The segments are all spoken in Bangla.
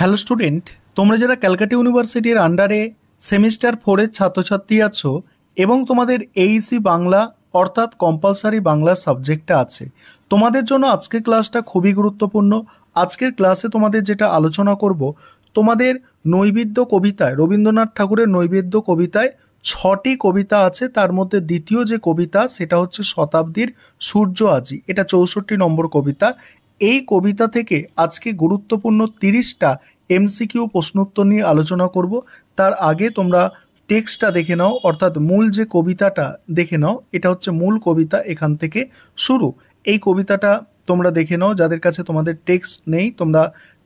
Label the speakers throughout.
Speaker 1: হ্যালো স্টুডেন্ট, তোমরা যারা ক্যালকাটা ইউনিভার্সিটির আন্ডারে সেমিস্টার 4-এর ছাত্রছাত্রী আছো এবং তোমাদের এইসি বাংলা অর্থাৎ কম্পালসারি বাংলা সাবজেক্টটা আছে, তোমাদের জন্য আজকের ক্লাসটা খুবই গুরুত্বপূর্ণ। আজকের ক্লাসে তোমাদের যেটা আলোচনা করব, তোমাদের নৈবেদ্য কবিতায়, রবীন্দ্রনাথ ঠাকুরের নৈবেদ্য কবিতায় 6টি কবিতা আছে। তার মধ্যে দ্বিতীয় যে কবিতা সেটা হচ্ছে শতাব্দীর সূর্য আজি, এটা 64 নম্বর কবিতা। এই কবিতা থেকে আজকে গুরুত্বপূর্ণ 30টা এমসিকিউ প্রশ্নোত্তর নিয়ে আলোচনা করব। তার আগে তোমরা টেক্সটটা দেখে নাও, অর্থাৎ মূল যে কবিতাটা দেখে নাও। এটা হচ্ছে মূল কবিতা, এখান থেকে শুরু। এই কবিতাটা তোমরা দেখে নাও, যাদের কাছে তোমাদের টেক্সট নেই তোমরা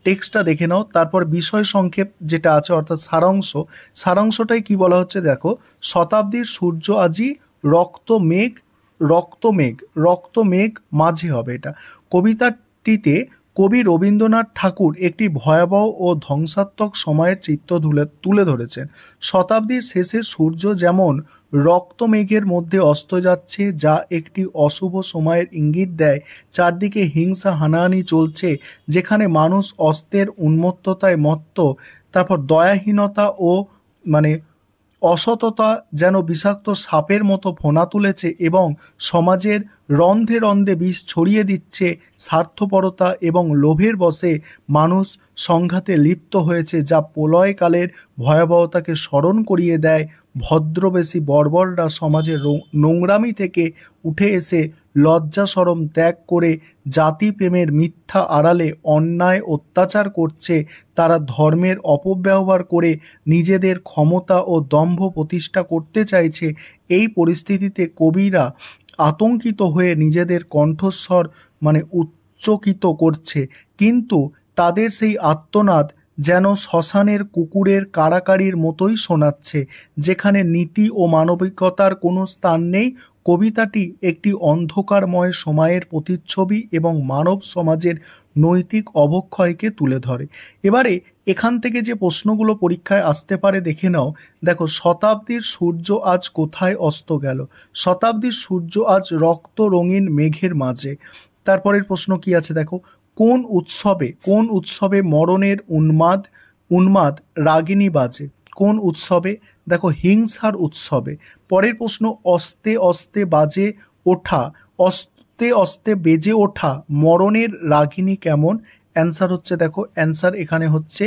Speaker 1: টেক্সটটা দেখে নাও। তারপর বিষয় সংক্ষেপ যেটা আছে অর্থাৎ সারাংশ, সারাংশটাই কি বলা হচ্ছে দেখো। শতাব্দীর সূর্য আজি রক্ত মেঘ, রক্ত মেঘ, রক্ত মেঘ মাঝে হবে। এটা কবিতাটিতে কবি রবীন্দ্রনাথ ঠাকুর একটি ভয়াবহ ও ধ্বংসাত্মক সময়ের চিত্র তুলে ধরেছেন। শতাব্দীর শেষে সূর্য যেমন রক্ত মেঘের মধ্যে অস্ত যাচ্ছে, যা একটি অশুভ সময়ের ইঙ্গিত দেয়। চারদিকে হিংসা হানাহানি চলছে, যেখানে মানুষ অস্ত্রের উন্মত্ততায় মত্ত। তারপর দয়াহীনতা ও অসততা যেন বিষাক্ত সাপের মতো ফোনা তুলেছে এবং সমাজের রন্ধে রন্ধে বিষ ছড়িয়ে দিচ্ছে। স্বার্থপরতা এবং লোভের বশে মানুষ সংঘাতে লিপ্ত হয়েছে, যা প্রলয়কালের ভয়াবহতাকে স্মরণ করিয়ে দেয়। ভদ্রবেশী বর্বররা সমাজের নোংরামি থেকে উঠে এসে লজ্জা শরম ত্যাগ করে জাতিপ্রেমের মিথ্যা আড়ালে অন্যায় অত্যাচার করছে। তারা ধর্মের অপব্যবহার করে নিজেদের ক্ষমতা ও দম্ভ প্রতিষ্ঠা করতে চাইছে। এই পরিস্থিতিতে কবিরা আতঙ্কিত হয়ে নিজেদের কণ্ঠস্বর উচ্চকিত করছে, কিন্তু তাদের সেই আর্তনাদ যেন শ্মশানের কুকুরের কাড়াকাড়ির মতোই শোনাচ্ছে, যেখানে নীতি ও মানবিকতার কোনো স্থান নেই। কবিতাটি একটি অন্ধকারময় সময়ের প্রতিচ্ছবি এবং মানব সমাজের নৈতিক অবক্ষয়কে তুলে ধরে। এবারে এখান থেকে যে প্রশ্নগুলো পরীক্ষায় আসতে পারে দেখে নাও। দেখো, শতাব্দীর সূর্য আজ কোথায় অস্ত গেল? শতাব্দীর সূর্য আজ রক্ত রঙিন মেঘের মাঝে। তারপরের প্রশ্ন কি আছে দেখো, কোন উৎসবে মরণের উন্মাদ রাগিনী বাজে? কোন উৎসবে? দেখো, হিংসার উৎসবে। পরের প্রশ্ন, অস্তে অস্তে বাজে ওঠা, অস্তে অস্তে বেজে ওঠা মরণের রাগিনী কেমন? অ্যান্সার হচ্ছে দেখো, অ্যান্সার এখানে হচ্ছে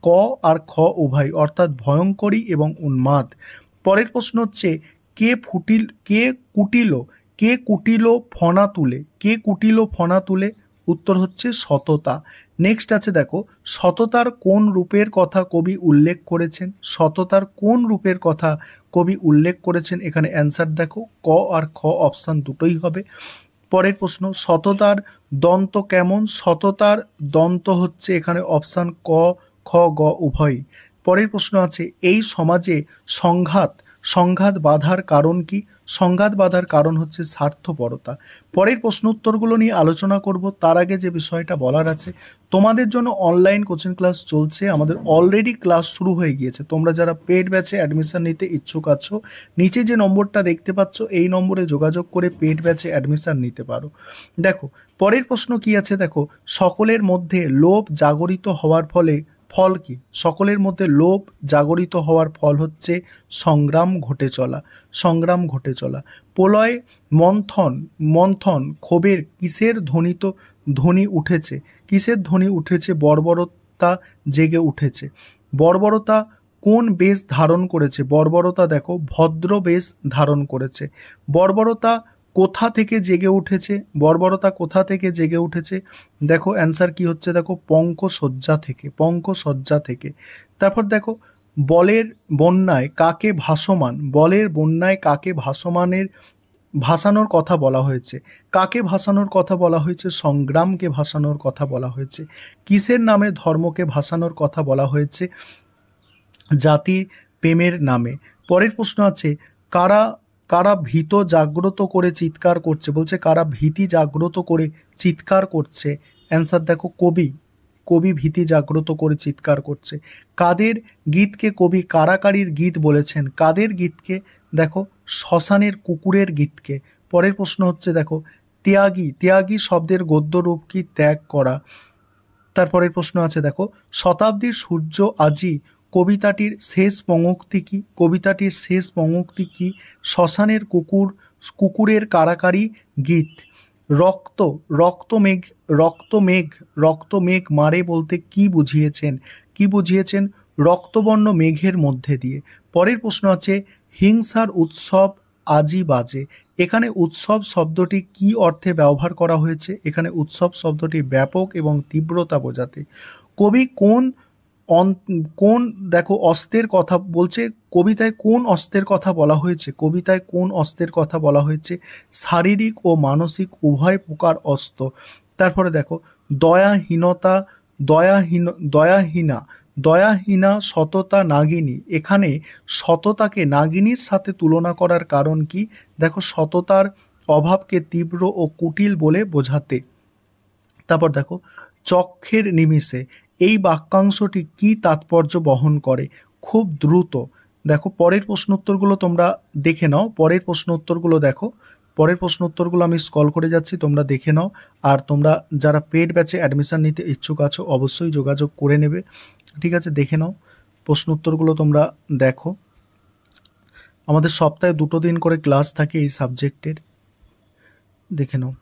Speaker 1: ক আর খ উভয়, অর্থাৎ ভয়ঙ্করী এবং উন্মাদ। পরের প্রশ্ন হচ্ছে, কে কুটিল ফনা তুলে? কে কুটিল ফনা তুলে? উত্তর হচ্ছে সততা। নেক্সট আছে দেখো, সততার কোন রূপের কথা কবি উল্লেখ করেছেন? সততার কোন রূপের কথা কবি উল্লেখ করেছেন? এখানে অ্যান্সার দেখো, ক আর খ অপশান দুটোই হবে। পরের প্রশ্ন, সততার দন্ত কেমন? সততার দন্ত হচ্ছে এখানে অপশান ক, খ, গ উভয়ই। পরের প্রশ্ন আছে, এই সমাজে সংঘাত বাধার কারণ কি? সংঘাত বাধার কারণ হচ্ছে স্বার্থপরতা। পরের প্রশ্ন উত্তরগুলো নিয়ে আলোচনা করব। তার আগে যে বিষয়টা বলার আছে, তোমাদের জন্য অনলাইন কোচিং ক্লাস চলছে। আমাদের অলরেডি ক্লাস শুরু হয়ে গিয়েছে। তোমরা যারা পেড ব্যাচে অ্যাডমিশন নিতে ইচ্ছুক আছো, নিচে যে নম্বরটা দেখতে পাচ্ছ এই নম্বরে যোগাযোগ করে পেড ব্যাচে অ্যাডমিশন নিতে পারো। দেখো, পরের প্রশ্ন কি আছে দেখো, সকলের মধ্যে লোভ জাগরিত হওয়ার ফল কি? সকলের মধ্যে লোভ জাগরিত হওয়ার ফল হচ্ছে সংগ্রাম ঘটে চলা। প্রলয় মন্থন ক্ষোভের কিসের ধ্বনি উঠেছে? কিসের ধ্বনি উঠেছে? বর্বরতা জেগে উঠেছে। বর্বরতা কোন বেশ ধারণ করেছে? বর্বরতা দেখো ভদ্র বেশ ধারণ করেছে। বর্বরতা কোথা থেকে জেগে উঠেছে? বর্বরতা কোথা থেকে জেগে উঠেছে? দেখো অ্যান্সার কি হচ্ছে দেখো, পঙ্কসজ্জা থেকে। তারপর দেখো, বলের বন্যায় কাকে ভাসমান? বলের বন্যায় কাকে ভাসানোর কথা বলা হয়েছে? কাকে ভাসানোর কথা বলা হয়েছে? সংগ্রামকে ভাসানোর কথা বলা হয়েছে। কিসের নামে ধর্মকে ভাসানোর কথা বলা হয়েছে? জাতি প্রেমের নামে। পরের প্রশ্ন আছে, কারা ভীত জাগ্রত করে চিৎকার করছে? বলছে কারা ভীতি জাগ্রত করে চিৎকার করছে? অ্যান্সার দেখো, কবি ভীতি জাগ্রত করে চিৎকার করছে। কাদের গীতকে কবি কাড়াকাড়ির গীত বলেছেন? কাদের গীতকে? দেখো, শ্মশানের কুকুরের গীতকে। পরের প্রশ্ন হচ্ছে দেখো, ত্যাগী শব্দের গদ্য রূপ কি? ত্যাগ করা। তারপরের প্রশ্ন আছে দেখো, শতাব্দীর সূর্য আজি কবিতাটির শেষ পঙ্ক্তি কি? কবিতাটির শেষ পঙ্ক্তি কি? শ্মশানের কুকুরের কারাকারি গীত। রক্ত রক্তমেঘ রক্তমেঘ রক্তমেঘ মারে বলতে কি বুঝিয়েছেন? কি বুঝিয়েছেন? রক্তবর্ণ মেঘের মধ্যে দিয়ে। পরের প্রশ্ন আছে, হিংসার উৎসব আজি বাজে। এখানে উৎসব শব্দটি কি অর্থে ব্যবহার করা হয়েছে? এখানে উৎসব শব্দটি ব্যাপক এবং তীব্রতা বোঝাতে। কবি কোন দেখো অস্ত্রের কথা বলছে, কবিতায় কোন অস্ত্রের কথা বলা হয়েছে? কবিতায় কোন অস্ত্রের কথা বলা হয়েছে? শারীরিক ও মানসিক উভয় প্রকার অস্ত্র। তারপরে দেখো, দয়াহীনতা দয়াহীনা সততা নাগিনী। এখানে সততাকে নাগিনীর সাথে তুলনা করার কারণ কি? দেখো, সততার অভাবকে তীব্র ও কুটিল বলে বোঝাতে। তারপর দেখো, চক্ষের নিমিষে, এই বাক্যাংশটি কি তাৎপর্য বহন করে? খুব দ্রুত। দেখো, পরের প্রশ্ন উত্তরগুলো তোমরা দেখে নাও। পরের প্রশ্ন উত্তরগুলো দেখো, পরের প্রশ্ন উত্তরগুলো আমি স্ক্রল করে যাচ্ছি, তোমরা দেখে নাও। আর তোমরা যারা পেড ব্যাচে অ্যাডমিশন নিতে ইচ্ছুক আছো অবশ্যই যোগাযোগ করে নেবে, ঠিক আছে? দেখে নাও প্রশ্ন উত্তরগুলো, তোমরা দেখো। আমাদের সপ্তাহে 2 দিন করে ক্লাস থাকে এই সাবজেক্টের, দেখে নাও।